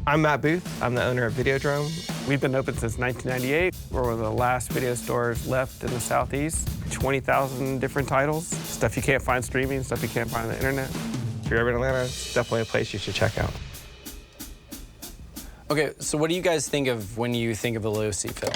I'm Matt Booth. I'm the owner of Videodrome. We've been open since 1998. We're one of the last video stores left in the Southeast. 20,000 different titles. Stuff you can't find streaming, stuff you can't find on the internet. If you're ever in Atlanta, it's definitely a place you should check out. Okay, so what do you guys think of when you think of a Losey film?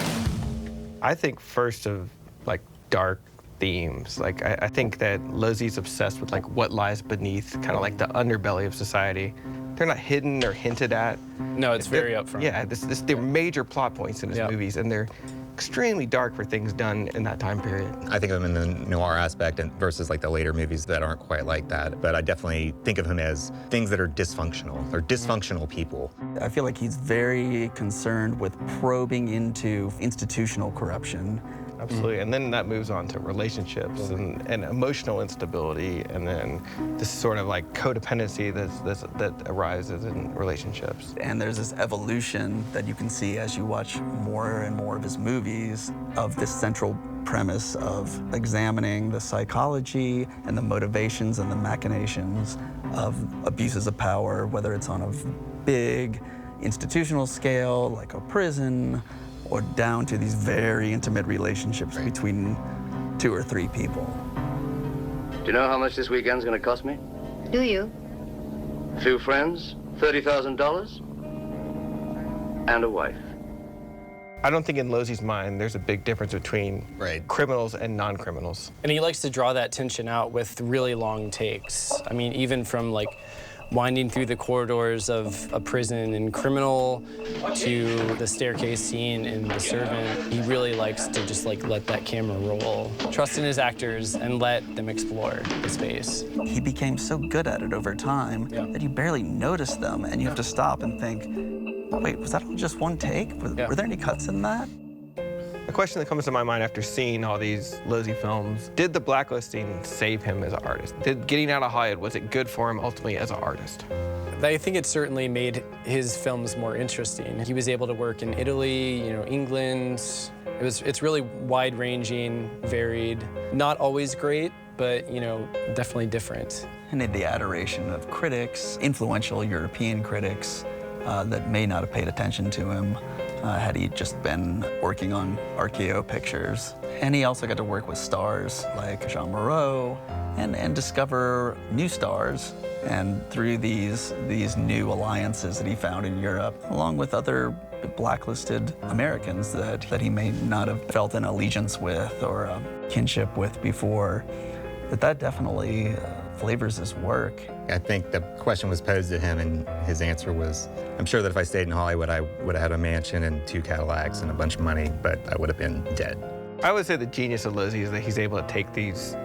I think first of like dark themes. Like I think that Losey's obsessed with like what lies beneath, kind of like the underbelly of society. They're not hidden or hinted at. No, it's very upfront. Yeah, they're major plot points in his movies, and they're extremely dark for things done in that time period. I think of him in the noir aspect and versus like the later movies that aren't quite like that. But I definitely think of him as things that are dysfunctional, or dysfunctional people. I feel like he's very concerned with probing into institutional corruption. Absolutely, and then that moves on to relationships and emotional instability, and then this sort of like codependency that arises in relationships. And there's this evolution that you can see as you watch more and more of his movies of this central premise of examining the psychology and the motivations and the machinations of abuses of power, whether it's on a big institutional scale, like a prison, or down to these very intimate relationships between 2 or 3 people. Do you know how much this weekend's gonna cost me? Do you? A few friends, $30,000, and a wife. I don't think in Losey's mind there's a big difference between criminals and non-criminals. And he likes to draw that tension out with really long takes. I mean, even from like winding through the corridors of a prison in Criminal to the staircase scene in The Servant, he really likes to just like let that camera roll. Trust in his actors and let them explore the space. He became so good at it over time that you barely notice them, and you have to stop and think, wait, was that all just one take? Were there any cuts in that? The question that comes to my mind after seeing all these Losey films, did the blacklisting save him as an artist? Did getting out of Hollywood, was it good for him ultimately as an artist? I think it certainly made his films more interesting. He was able to work in Italy, England. It's really wide-ranging, varied, not always great, but definitely different. And the adoration of critics, influential European critics, that may not have paid attention to him had he just been working on RKO pictures. And he also got to work with stars like Jean Moreau and discover new stars. And through these new alliances that he found in Europe, along with other blacklisted Americans that he may not have felt an allegiance with or a kinship with before, that definitely flavors his work. I think the question was posed to him, and his answer was, I'm sure that if I stayed in Hollywood, I would have had a mansion and 2 Cadillacs and a bunch of money, but I would have been dead. I would say the genius of Losey is that he's able to take these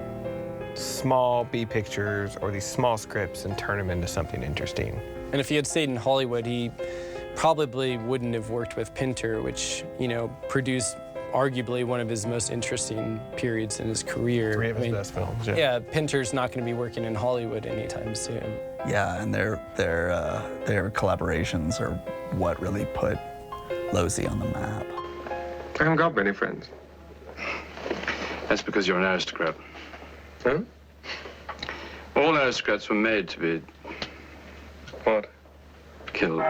small B pictures or these small scripts and turn them into something interesting. And if he had stayed in Hollywood, he probably wouldn't have worked with Pinter, which, produced arguably one of his most interesting periods in his career. 3 of his best films, Yeah, Pinter's not going to be working in Hollywood anytime soon. Yeah, and their collaborations are what really put Losey on the map. I haven't got many friends. That's because you're an aristocrat. Huh? All aristocrats were made to be What? killed.